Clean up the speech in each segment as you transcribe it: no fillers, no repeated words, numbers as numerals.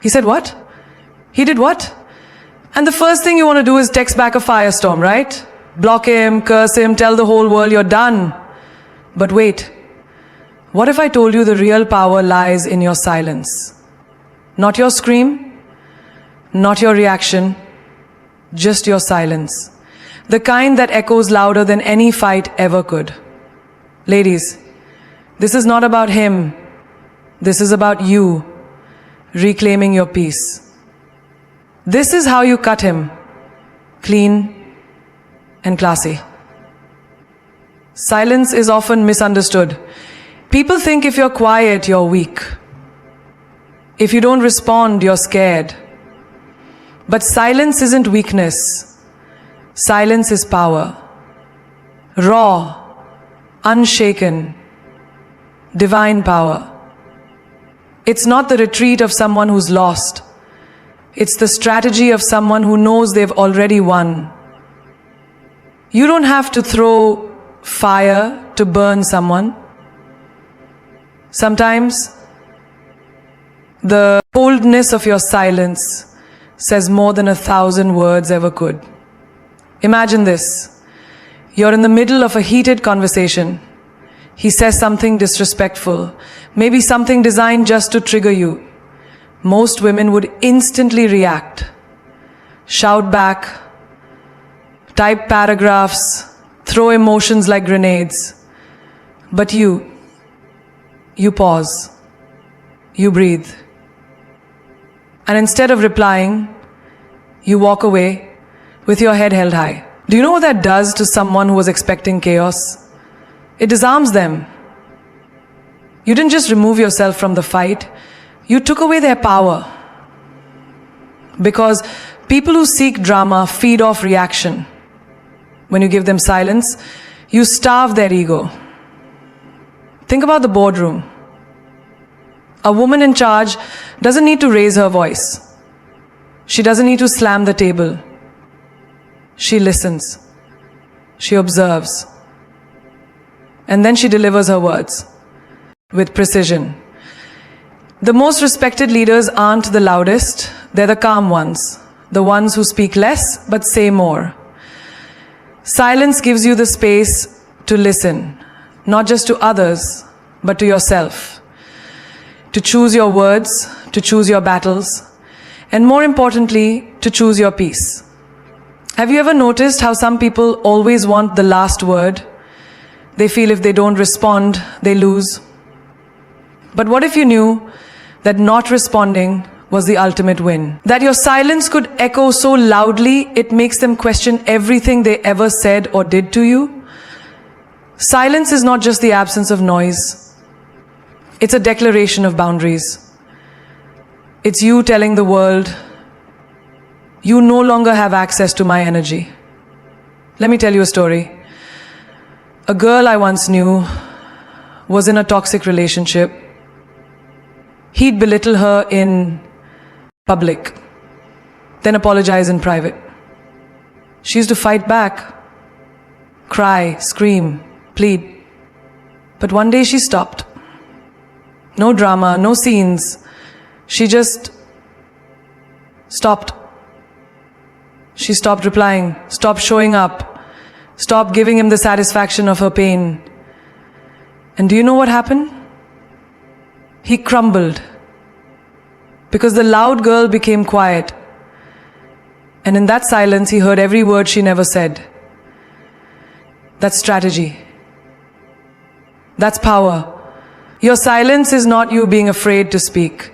He said what? He did what? And the first thing you want to do is text back a firestorm, right? Block him, curse him, tell the whole world you're done. But wait, what if I told you the real power lies in your silence? Not your scream, not your reaction, just your silence. The kind that echoes louder than any fight ever could. Ladies, this is not about him. This is about you reclaiming your peace. This is how you cut him, clean and classy. Silence is often misunderstood. People think if you're quiet, you're weak. If you don't respond, you're scared. But silence isn't weakness. Silence is power. Raw, unshaken, divine power. It's not the retreat of someone who's lost. It's the strategy of someone who knows they've already won. You don't have to throw fire to burn someone. Sometimes the coldness of your silence says more than 1,000 words ever could. Imagine this. You're in the middle of a heated conversation. He says something disrespectful, maybe something designed just to trigger you. Most women would instantly react, shout back, type paragraphs, throw emotions like grenades. But you pause, you breathe. And instead of replying, you walk away with your head held high. Do you know what that does to someone who was expecting chaos? It disarms them. You didn't just remove yourself from the fight, you took away their power. Because people who seek drama feed off reaction. When you give them silence, you starve their ego. Think about the boardroom. A woman in charge doesn't need to raise her voice. She doesn't need to slam the table. She listens. She observes. And then she delivers her words with precision. The most respected leaders aren't the loudest, they're the calm ones, the ones who speak less but say more. Silence gives you the space to listen, not just to others, but to yourself. To choose your words, to choose your battles, and more importantly, to choose your peace. Have you ever noticed how some people always want the last word? They feel if they don't respond, they lose. But what if you knew that not responding was the ultimate win? That your silence could echo so loudly, it makes them question everything they ever said or did to you? Silence is not just the absence of noise. It's a declaration of boundaries. It's you telling the world, you no longer have access to my energy. Let me tell you a story. A girl I once knew was in a toxic relationship. He'd belittle her in public, then apologize in private. She used to fight back, cry, scream, plead. But one day she stopped. No drama, no scenes. She just stopped. She stopped replying, stopped showing up, stopped giving him the satisfaction of her pain. And do you know what happened? He crumbled. Because the loud girl became quiet. And in that silence, he heard every word she never said. That's strategy. That's power. Your silence is not you being afraid to speak.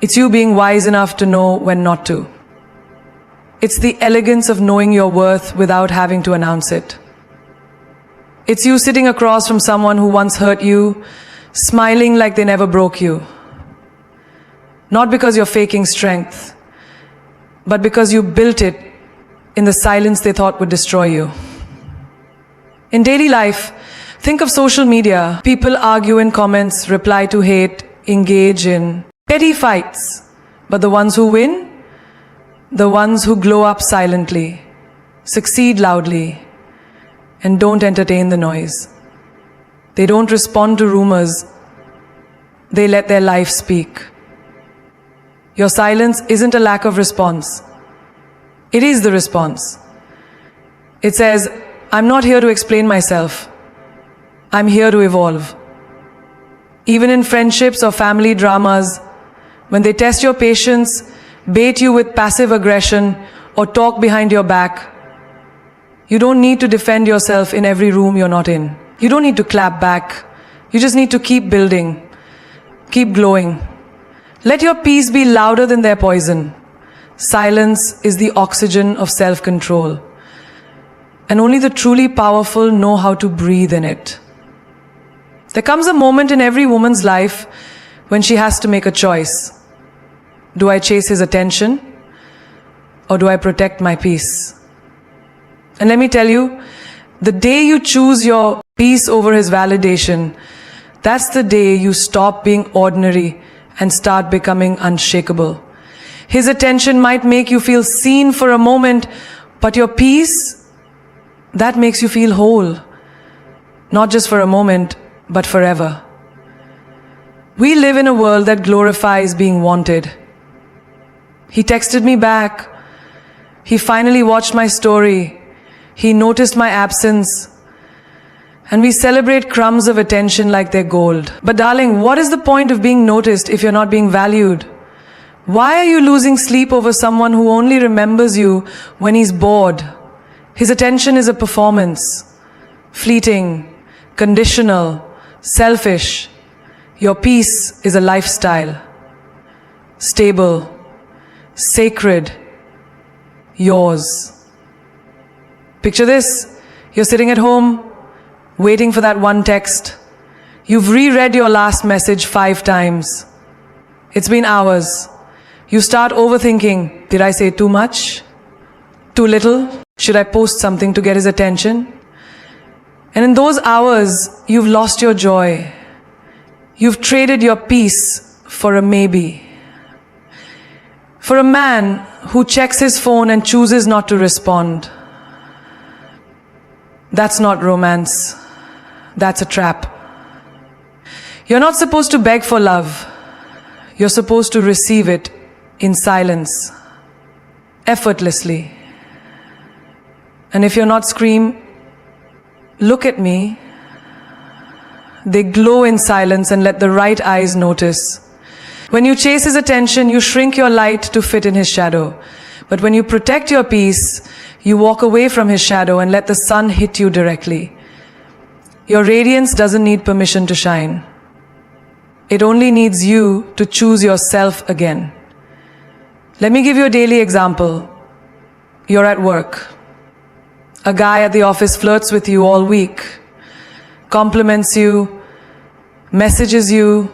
It's you being wise enough to know when not to. It's the elegance of knowing your worth without having to announce it. It's you sitting across from someone who once hurt you, smiling like they never broke you. Not because you're faking strength, but because you built it in the silence they thought would destroy you. In daily life, think of social media. People argue in comments, reply to hate, engage in petty fights. But the ones who win? The ones who glow up silently, succeed loudly, and don't entertain the noise. They don't respond to rumors. They let their life speak. Your silence isn't a lack of response. It is the response. It says, I'm not here to explain myself. I'm here to evolve. Even in friendships or family dramas, when they test your patience, bait you with passive aggression, or talk behind your back, you don't need to defend yourself in every room you're not in. You don't need to clap back. You just need to keep building, keep glowing. Let your peace be louder than their poison. Silence is the oxygen of self-control. And only the truly powerful know how to breathe in it. There comes a moment in every woman's life when she has to make a choice. Do I chase his attention, or do I protect my peace? And let me tell you, the day you choose your peace over his validation, that's the day you stop being ordinary and start becoming unshakable. His attention might make you feel seen for a moment, but your peace, that makes you feel whole. Not just for a moment, but forever. We live in a world that glorifies being wanted. He texted me back. He finally watched my story. He noticed my absence. And we celebrate crumbs of attention like they're gold. But darling, what is the point of being noticed if you're not being valued? Why are you losing sleep over someone who only remembers you when he's bored? His attention is a performance. Fleeting, conditional, selfish. Your peace is a lifestyle. Stable, sacred, yours. Picture this. You're sitting at home, waiting for that one text. You've reread your last message 5 times. It's been hours. You start overthinking. Did I say too much? Too little? Should I post something to get his attention? And in those hours, you've lost your joy. You've traded your peace for a maybe. For a man who checks his phone and chooses not to respond. That's not romance. That's a trap. You're not supposed to beg for love. You're supposed to receive it in silence, effortlessly. And if you're not scream, look at me. They glow in silence and let the right eyes notice. When you chase his attention, you shrink your light to fit in his shadow. But when you protect your peace, you walk away from his shadow and let the sun hit you directly. Your radiance doesn't need permission to shine. It only needs you to choose yourself again. Let me give you a daily example. You're at work. A guy at the office flirts with you all week, compliments you, messages you,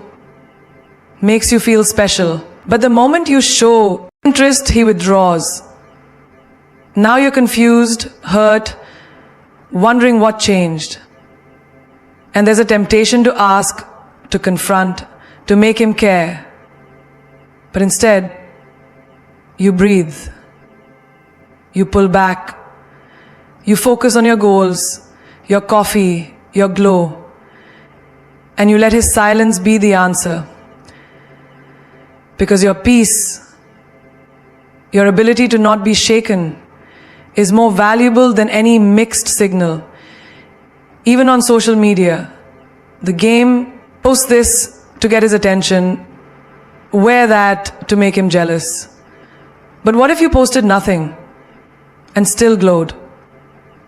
makes you feel special. But the moment you show interest, he withdraws. Now you're confused, hurt, wondering what changed. And there's a temptation to ask, to confront, to make him care. But instead, you breathe. You pull back. You focus on your goals, your coffee, your glow. And you let his silence be the answer. Because your peace, your ability to not be shaken, is more valuable than any mixed signal. Even on social media, the game posts this to get his attention, wear that to make him jealous. But what if you posted nothing and still glowed?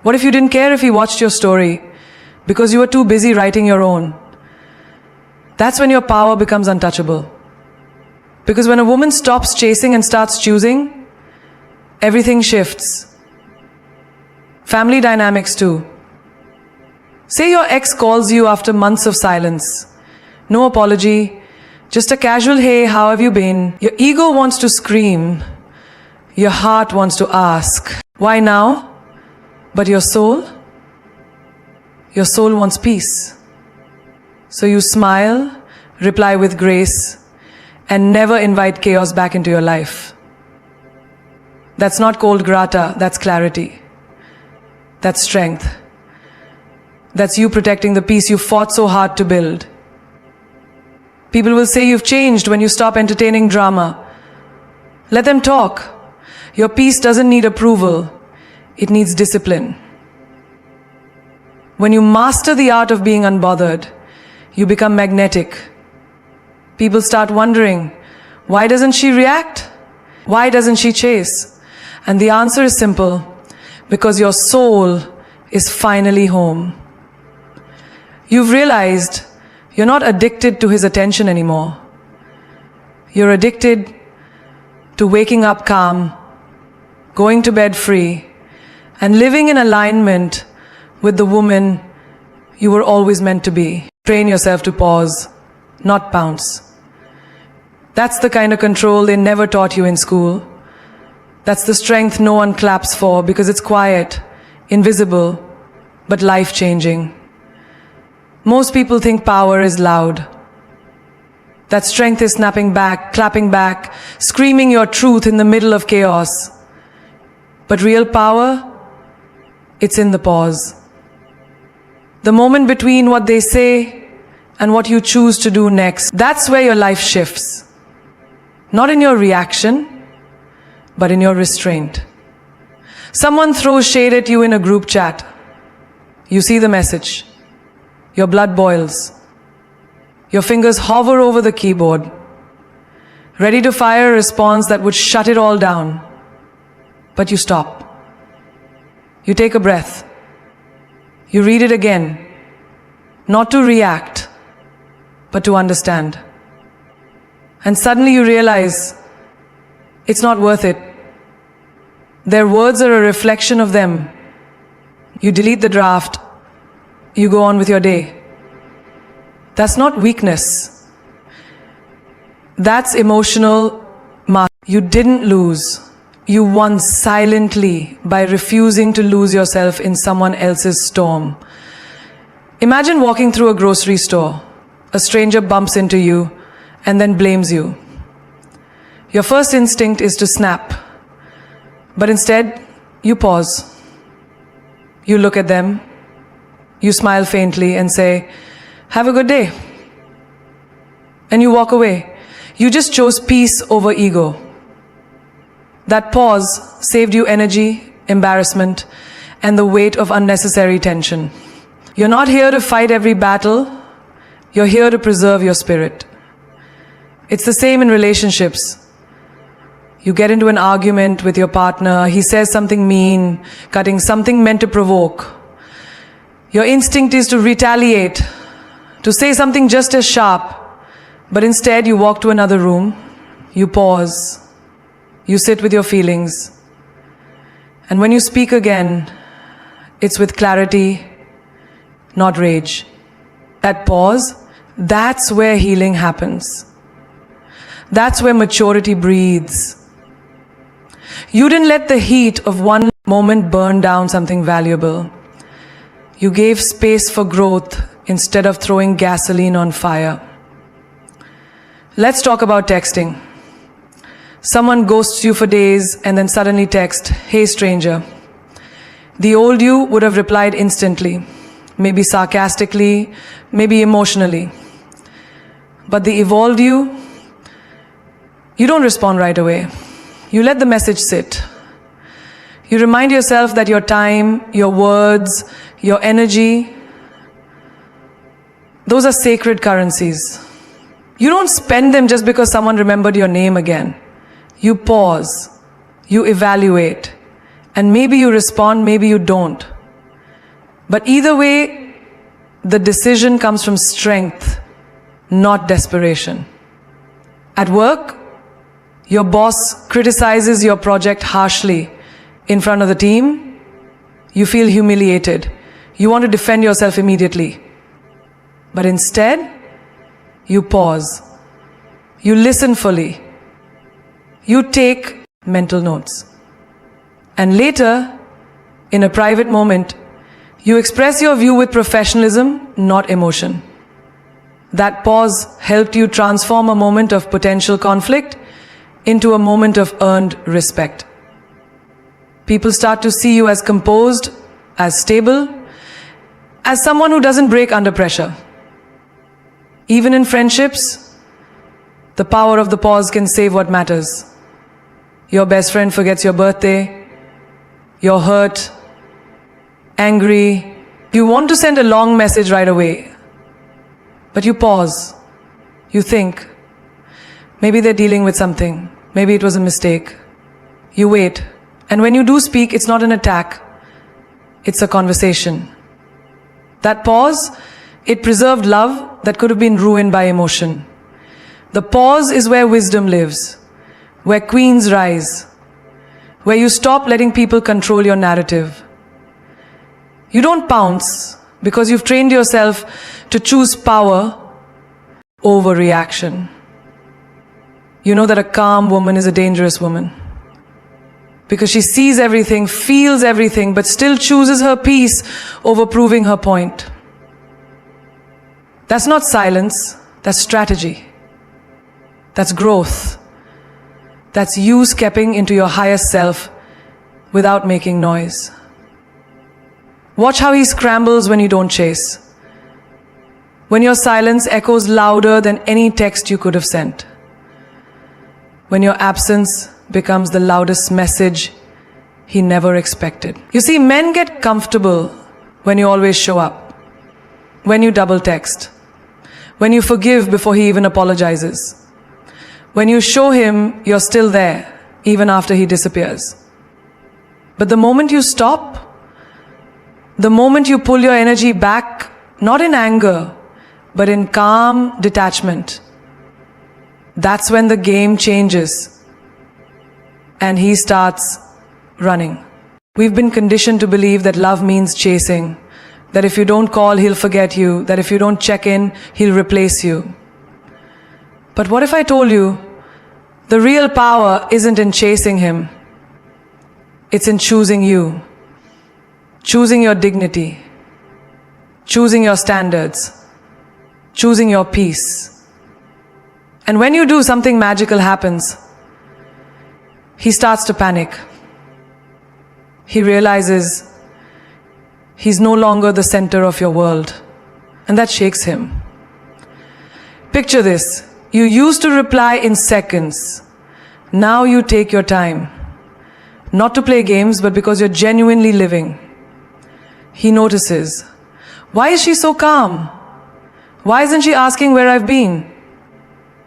What if you didn't care if he watched your story because you were too busy writing your own? That's when your power becomes untouchable. Because when a woman stops chasing and starts choosing, everything shifts. Family dynamics too. Say your ex calls you after months of silence. No apology, just a casual hey, how have you been? Your ego wants to scream. Your heart wants to ask, why now? But your soul wants peace. So you smile, reply with grace, and never invite chaos back into your life. That's not cold grata, that's clarity. That's strength. That's you protecting the peace you fought so hard to build. People will say you've changed when you stop entertaining drama. Let them talk. Your peace doesn't need approval. It needs discipline. When you master the art of being unbothered, you become magnetic. People start wondering, why doesn't she react? Why doesn't she chase? And the answer is simple, because your soul is finally home. You've realized you're not addicted to his attention anymore. You're addicted to waking up calm, going to bed free, and living in alignment with the woman you were always meant to be. Train yourself to pause, not pounce. That's the kind of control they never taught you in school. That's the strength no one claps for because it's quiet, invisible, but life-changing. Most people think power is loud. That strength is snapping back, clapping back, screaming your truth in the middle of chaos. But real power, it's in the pause. The moment between what they say and what you choose to do next. That's where your life shifts. Not in your reaction, but in your restraint. Someone throws shade at you in a group chat. You see the message. Your blood boils. Your fingers hover over the keyboard, ready to fire a response that would shut it all down. But you stop. You take a breath. You read it again, not to react, but to understand. And suddenly you realize it's not worth it. Their words are a reflection of them. You delete the draft. You go on with your day. That's not weakness. That's emotional mastery. You didn't lose. You won silently by refusing to lose yourself in someone else's storm. Imagine walking through a grocery store. A stranger bumps into you and then blames you. Your first instinct is to snap. But instead, you pause. You look at them. You smile faintly and say, "Have a good day." And you walk away. You just chose peace over ego. That pause saved you energy, embarrassment, and the weight of unnecessary tension. You're not here to fight every battle. You're here to preserve your spirit. It's the same in relationships. You get into an argument with your partner. He says something mean, cutting something meant to provoke. Your instinct is to retaliate, to say something just as sharp. But instead, you walk to another room. You pause. You sit with your feelings. And when you speak again, it's with clarity, not rage. That pause, that's where healing happens. That's where maturity breathes. You didn't let the heat of one moment burn down something valuable. You gave space for growth instead of throwing gasoline on fire. Let's talk about texting. Someone ghosts you for days and then suddenly texts, "Hey stranger." The old you would have replied instantly, maybe sarcastically, maybe emotionally. But the evolved you don't respond right away. You let the message sit. You remind yourself that your time, your words, your energy, those are sacred currencies. You don't spend them just because someone remembered your name again. You pause, you evaluate, and maybe you respond, maybe you don't. But either way, the decision comes from strength, not desperation. At work, your boss criticizes your project harshly in front of the team. You feel humiliated. You want to defend yourself immediately. But instead, you pause. You listen fully. You take mental notes. And later, in a private moment, you express your view with professionalism, not emotion. That pause helped you transform a moment of potential conflict into a moment of earned respect. People start to see you as composed, as stable, as someone who doesn't break under pressure. Even in friendships, the power of the pause can save what matters. Your best friend forgets your birthday. You're hurt, angry. You want to send a long message right away. But you pause. You think, maybe they're dealing with something. Maybe it was a mistake. You wait. And when you do speak, it's not an attack. It's a conversation. That pause, it preserved love that could have been ruined by emotion. The pause is where wisdom lives, where queens rise, where you stop letting people control your narrative. You don't pounce because you've trained yourself to choose power over reaction. You know that a calm woman is a dangerous woman because she sees everything, feels everything, but still chooses her peace over proving her point. That's not silence, that's strategy. That's growth. That's you stepping into your highest self without making noise. Watch how he scrambles when you don't chase. When your silence echoes louder than any text you could have sent. When your absence becomes the loudest message he never expected. You see, men get comfortable when you always show up. When you double text. When you forgive before he even apologizes. When you show him you're still there, even after he disappears. But the moment you stop, the moment you pull your energy back, not in anger, but in calm detachment, that's when the game changes and he starts running. We've been conditioned to believe that love means chasing, that if you don't call, he'll forget you, that if you don't check in, he'll replace you. But what if I told you, the real power isn't in chasing him, it's in choosing you, choosing your dignity, choosing your standards, choosing your peace. And when you do, something magical happens. He starts to panic. He realizes he's no longer the center of your world, and that shakes him. Picture this. You used to reply in seconds. Now you take your time. Not to play games, but because you're genuinely living. He notices. Why is she so calm? Why isn't she asking where I've been?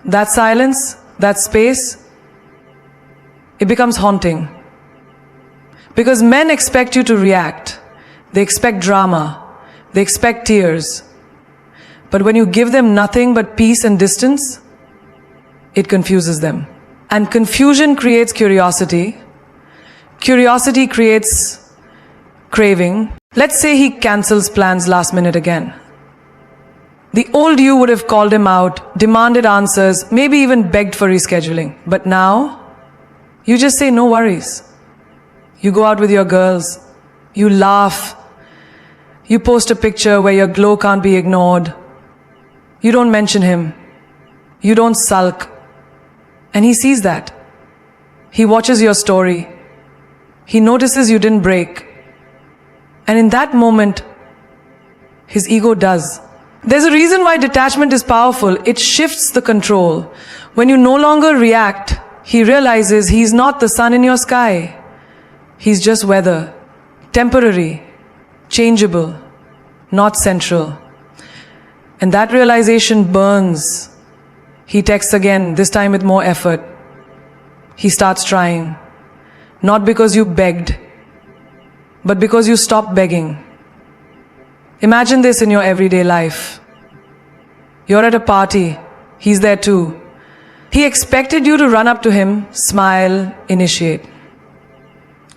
That silence, that space, it becomes haunting. Because men expect you to react. They expect drama. They expect tears. But when you give them nothing but peace and distance, it confuses them. And confusion creates curiosity. Curiosity creates craving. Let's say he cancels plans last minute again. The old you would have called him out, demanded answers, maybe even begged for rescheduling. But now, you just say no worries. You go out with your girls. You laugh. You post a picture where your glow can't be ignored. You don't mention him. You don't sulk. And he sees that. He watches your story. He notices you didn't break. And in that moment, his ego does. There's a reason why detachment is powerful. It shifts the control. When you no longer react, he realizes he's not the sun in your sky. He's just weather. Temporary. Changeable. Not central. And that realization burns. He texts again, this time with more effort. He starts trying. Not because you begged, but because you stopped begging. Imagine this in your everyday life. You're at a party. He's there too. He expected you to run up to him, smile, initiate.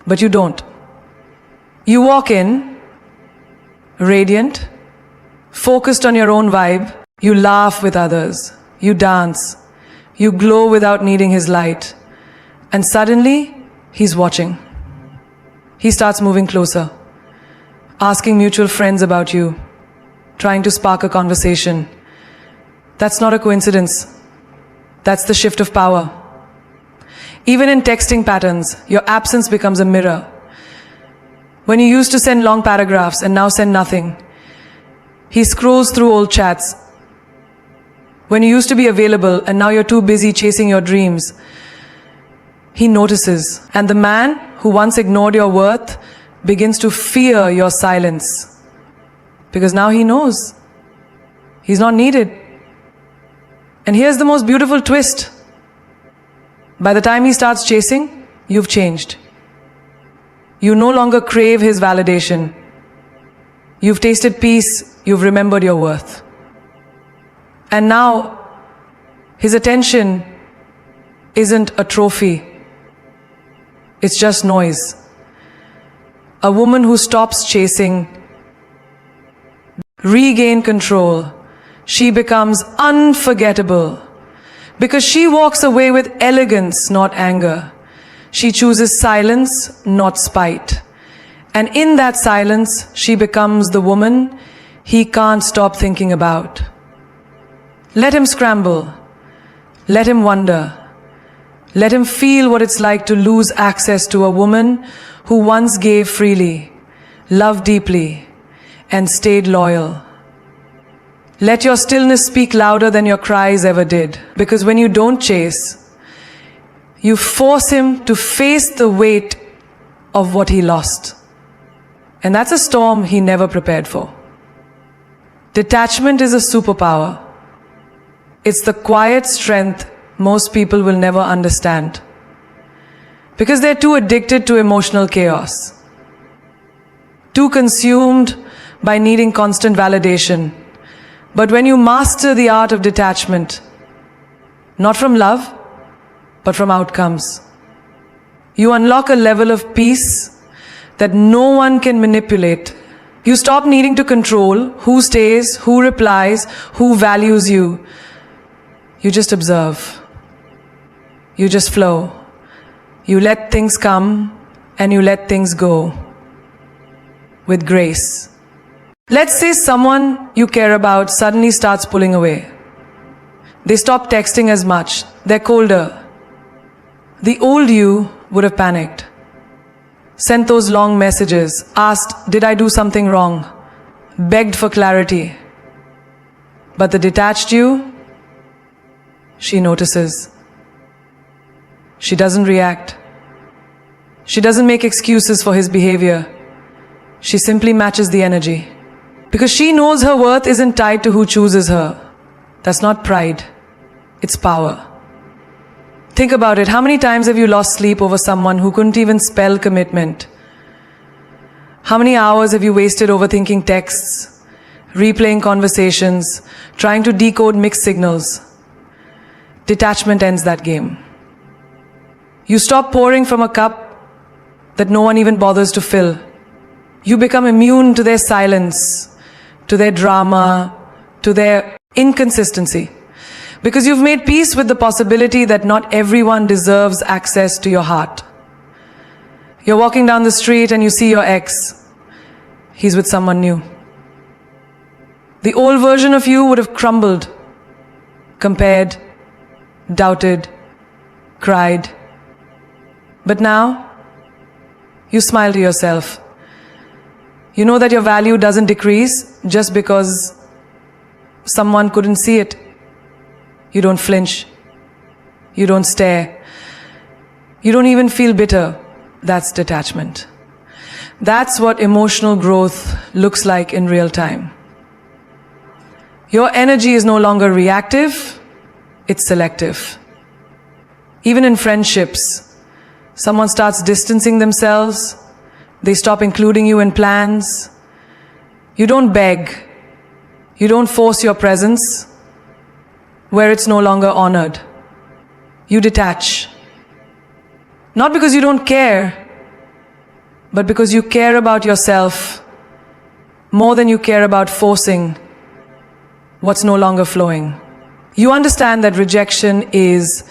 But you don't. You walk in, radiant, focused on your own vibe. You laugh with others. You dance. You glow without needing his light. And suddenly, he's watching. He starts moving closer, asking mutual friends about you, trying to spark a conversation. That's not a coincidence. That's the shift of power. Even in texting patterns, your absence becomes a mirror. When you used to send long paragraphs and now send nothing, he scrolls through old chats. When you used to be available and now you're too busy chasing your dreams, He notices. And the man who once ignored your worth begins to fear your silence. Because now he knows. He's not needed. And here's the most beautiful twist. By the time he starts chasing, you've changed. You no longer crave his validation. You've tasted peace. You've remembered your worth. And now, his attention isn't a trophy. It's just noise. A woman who stops chasing, regain control. She becomes unforgettable because she walks away with elegance, not anger. She chooses silence, not spite. And in that silence, she becomes the woman he can't stop thinking about. Let him scramble. Let him wonder. Let him feel what it's like to lose access to a woman who once gave freely, loved deeply, and stayed loyal. Let your stillness speak louder than your cries ever did. Because when you don't chase, you force him to face the weight of what he lost. And that's a storm he never prepared for. Detachment is a superpower. It's the quiet strength most people will never understand. Because they're too addicted to emotional chaos. Too consumed by needing constant validation. But when you master the art of detachment, not from love, but from outcomes, you unlock a level of peace that no one can manipulate. You stop needing to control who stays, who replies, who values you. You just observe. You just flow. You let things come and you let things go with grace. Let's say someone you care about suddenly starts pulling away. They stop texting as much. They're colder. The old you would have panicked. Sent those long messages, asked, did I do something wrong? Begged for clarity. But the detached you, she notices. She doesn't react. She doesn't make excuses for his behavior. She simply matches the energy. Because she knows her worth isn't tied to who chooses her. That's not pride. It's power. Think about it. How many times have you lost sleep over someone who couldn't even spell commitment? How many hours have you wasted overthinking texts, replaying conversations, trying to decode mixed signals? Detachment ends that game. You stop pouring from a cup that no one even bothers to fill. You become immune to their silence, to their drama, to their inconsistency. Because you've made peace with the possibility that not everyone deserves access to your heart. You're walking down the street and you see your ex. He's with someone new. The old version of you would have crumbled, compared, doubted, cried. But now, you smile to yourself. You know that your value doesn't decrease just because someone couldn't see it. You don't flinch. You don't stare. You don't even feel bitter. That's detachment. That's what emotional growth looks like in real time. Your energy is no longer reactive, it's selective. Even in friendships, someone starts distancing themselves. They stop including you in plans. You don't beg. You don't force your presence where it's no longer honored. You detach. Not because you don't care, but because you care about yourself more than you care about forcing what's no longer flowing. You understand that rejection is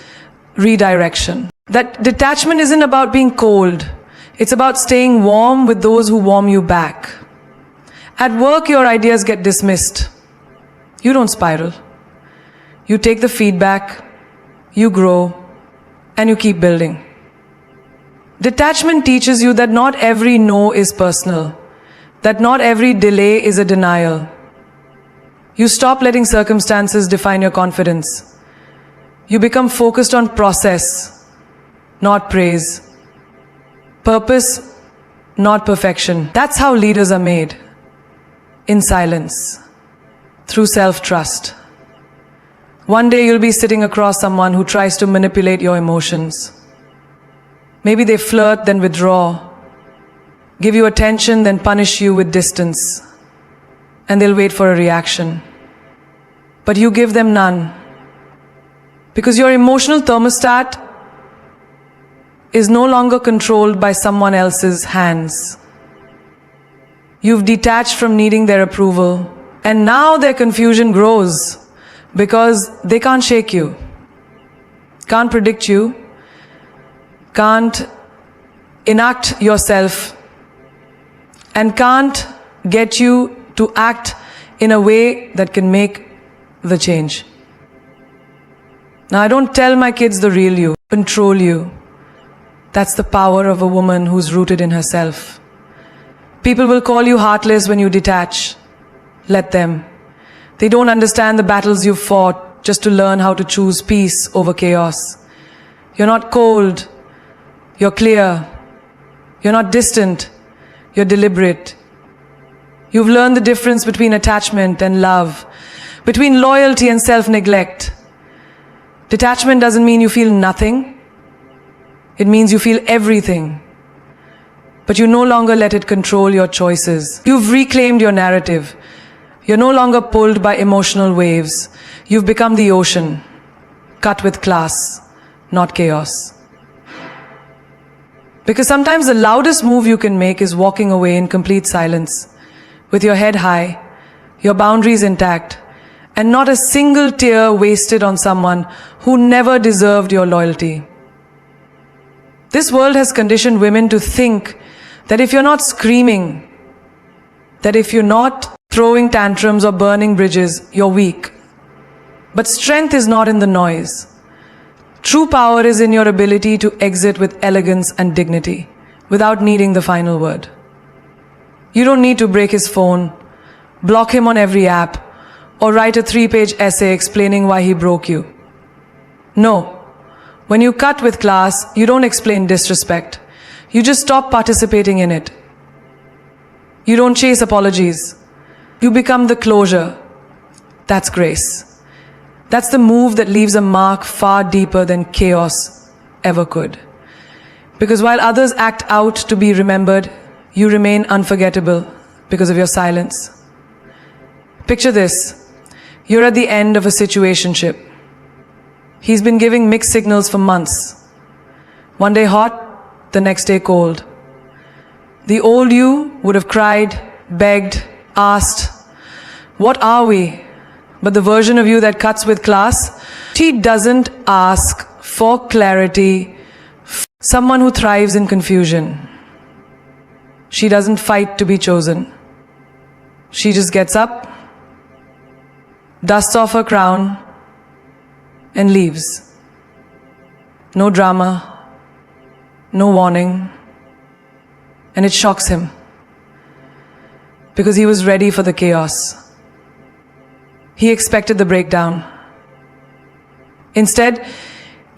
redirection. That detachment isn't about being cold. It's about staying warm with those who warm you back. At work, your ideas get dismissed. You don't spiral. You take the feedback, you grow, and you keep building. Detachment teaches you that not every no is personal, that not every delay is a denial. You stop letting circumstances define your confidence. You become focused on process, not praise. Purpose, not perfection. That's how leaders are made. In silence. Through self-trust. One day you'll be sitting across someone who tries to manipulate your emotions. Maybe they flirt, then withdraw. Give you attention, then punish you with distance. And they'll wait for a reaction. But you give them none. Because your emotional thermostat is no longer controlled by someone else's hands. You've detached from needing their approval. And now their confusion grows because they can't shake you, can't predict you, can't enact yourself, and can't get you to act in a way that can make the change. Now, I don't tell my kids the real you, control you. That's the power of a woman who's rooted in herself. People will call you heartless when you detach. Let them. They don't understand the battles you've fought just to learn how to choose peace over chaos. You're not cold. You're clear. You're not distant. You're deliberate. You've learned the difference between attachment and love, between loyalty and self-neglect. Detachment doesn't mean you feel nothing. It means you feel everything. But you no longer let it control your choices. You've reclaimed your narrative. You're no longer pulled by emotional waves. You've become the ocean, cut with class, not chaos. Because sometimes the loudest move you can make is walking away in complete silence, with your head high, your boundaries intact, and not a single tear wasted on someone who never deserved your loyalty. This world has conditioned women to think that if you're not screaming, that if you're not throwing tantrums or burning bridges, you're weak. But strength is not in the noise. True power is in your ability to exit with elegance and dignity, without needing the final word. You don't need to break his phone, block him on every app, or write a 3-page essay explaining why he broke you. No. When you cut with class, you don't explain disrespect. You just stop participating in it. You don't chase apologies. You become the closure. That's grace. That's the move that leaves a mark far deeper than chaos ever could. Because while others act out to be remembered, you remain unforgettable because of your silence. Picture this. You're at the end of a situationship. He's been giving mixed signals for months. One day hot, the next day cold. The old you would have cried, begged, asked, what are we? But the version of you that cuts with class, she doesn't ask for clarity. Someone who thrives in confusion. She doesn't fight to be chosen. She just gets up, dusts off her crown, and leaves. No drama, no warning. And it shocks him. Because he was ready for the chaos. He expected the breakdown. Instead,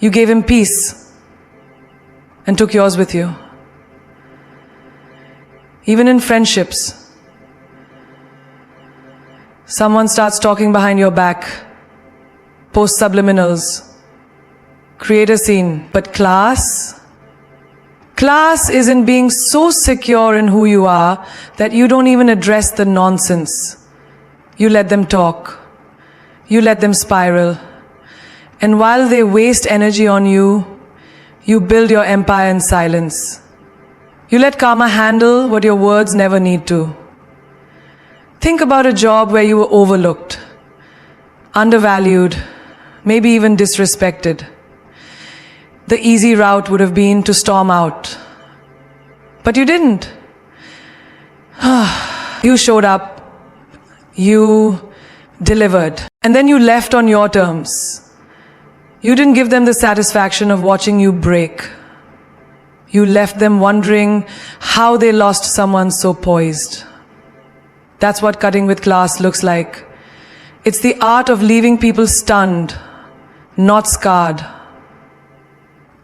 you gave him peace and took yours with you. Even in friendships, someone starts talking behind your back, post subliminals, create a scene. But class is in being so secure in who you are that you don't even address the nonsense. You let them talk. You let them spiral. And while they waste energy on you, you build your empire in silence. You let karma handle what your words never need to. Think about a job where you were overlooked, undervalued, maybe even disrespected. The easy route would have been to storm out. But you didn't. You showed up. You delivered. And then you left on your terms. You didn't give them the satisfaction of watching you break. You left them wondering how they lost someone so poised. That's what cutting with class looks like. It's the art of leaving people stunned, not scarred.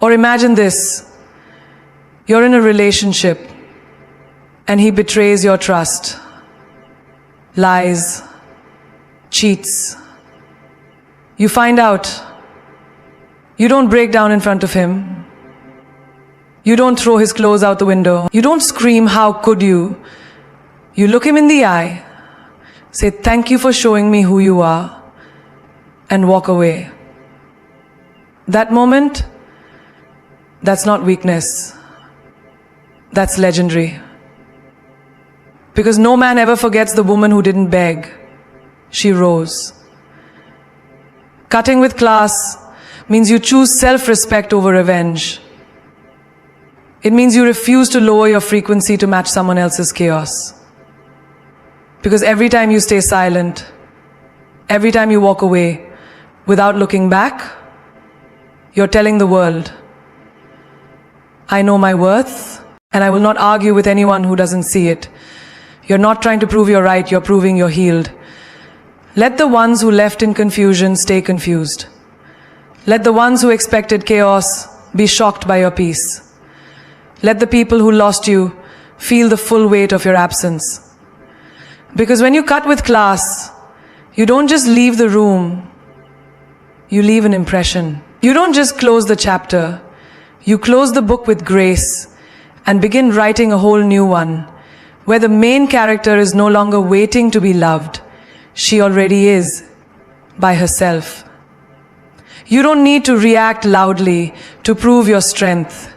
Or imagine this. You're in a relationship and he betrays your trust, lies, cheats. You find out. You don't break down in front of him. You don't throw his clothes out the window. You don't scream, "How could you?" You look him in the eye, say, "Thank you for showing me who you are," and walk away. That moment, that's not weakness. That's legendary. Because no man ever forgets the woman who didn't beg. She rose. Cutting with class means you choose self-respect over revenge. It means you refuse to lower your frequency to match someone else's chaos. Because every time you stay silent, every time you walk away without looking back, you're telling the world, "I know my worth, and I will not argue with anyone who doesn't see it." You're not trying to prove you're right, you're proving you're healed. Let the ones who left in confusion stay confused. Let the ones who expected chaos be shocked by your peace. Let the people who lost you feel the full weight of your absence. Because when you cut with class, you don't just leave the room, you leave an impression. You don't just close the chapter, you close the book with grace and begin writing a whole new one, where the main character is no longer waiting to be loved. She already is, by herself. You don't need to react loudly to prove your strength.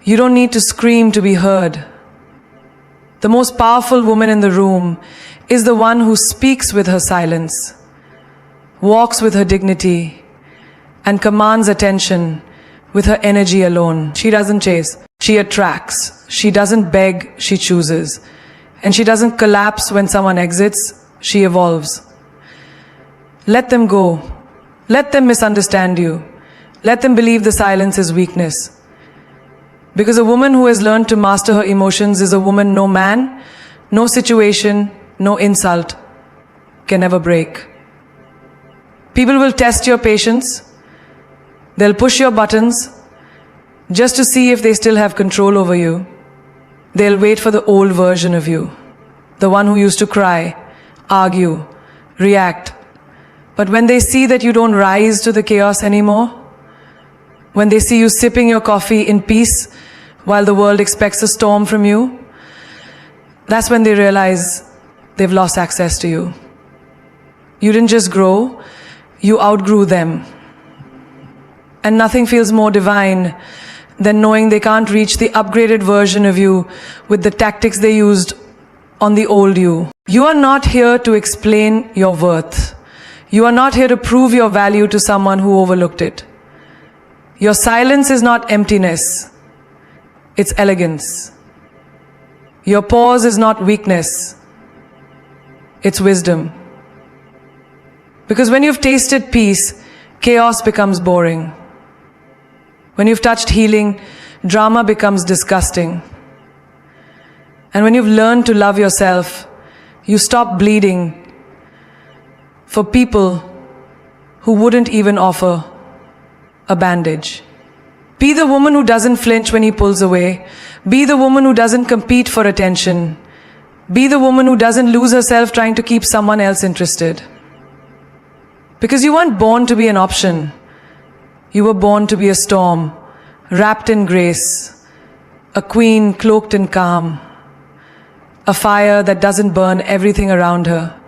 You don't need to scream to be heard. The most powerful woman in the room is the one who speaks with her silence, walks with her dignity, and commands attention with her energy alone. She doesn't chase, she attracts. She doesn't beg, she chooses. And she doesn't collapse when someone exits, she evolves. Let them go. Let them misunderstand you. Let them believe the silence is weakness. Because a woman who has learned to master her emotions is a woman no man, no situation, no insult can ever break. People will test your patience. They'll push your buttons just to see if they still have control over you. They'll wait for the old version of you, the one who used to cry, argue, react. But when they see that you don't rise to the chaos anymore, when they see you sipping your coffee in peace while the world expects a storm from you, that's when they realize they've lost access to you. You didn't just grow, you outgrew them. And nothing feels more divine than knowing they can't reach the upgraded version of you with the tactics they used on the old you. You are not here to explain your worth. You are not here to prove your value to someone who overlooked it. Your silence is not emptiness, it's elegance. Your pause is not weakness, it's wisdom. Because when you've tasted peace, chaos becomes boring. When you've touched healing, drama becomes disgusting. And when you've learned to love yourself, you stop bleeding for people who wouldn't even offer a bandage. Be the woman who doesn't flinch when he pulls away. Be the woman who doesn't compete for attention. Be the woman who doesn't lose herself trying to keep someone else interested. Because you weren't born to be an option. You were born to be a storm, wrapped in grace, a queen cloaked in calm, a fire that doesn't burn everything around her,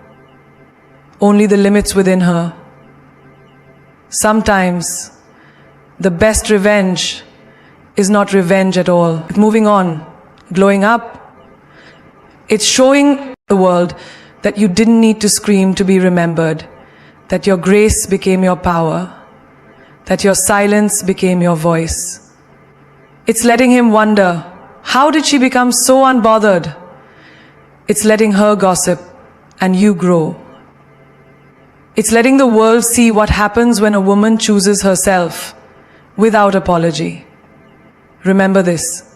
only the limits within her. Sometimes, the best revenge is not revenge at all. Moving on, glowing up, it's showing the world that you didn't need to scream to be remembered, that your grace became your power, that your silence became your voice. It's letting him wonder, how did she become so unbothered? It's letting her gossip and you grow. It's letting the world see what happens when a woman chooses herself without apology. Remember this.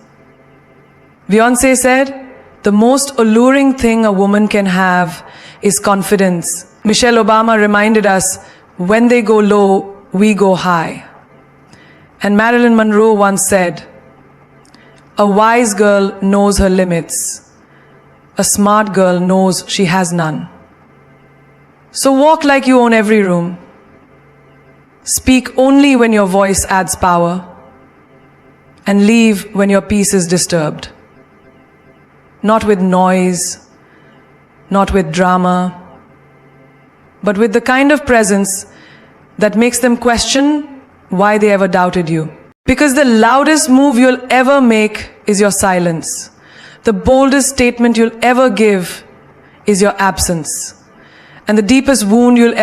Beyoncé said, the most alluring thing a woman can have is confidence. Michelle Obama reminded us, when they go low, we go high. And Marilyn Monroe once said, "A wise girl knows her limits. A smart girl knows she has none." So walk like you own every room. Speak only when your voice adds power. And leave when your peace is disturbed. Not with noise, not with drama, but with the kind of presence that makes them question why they ever doubted you. Because the loudest move you'll ever make is your silence. The boldest statement you'll ever give is your absence. And the deepest wound you'll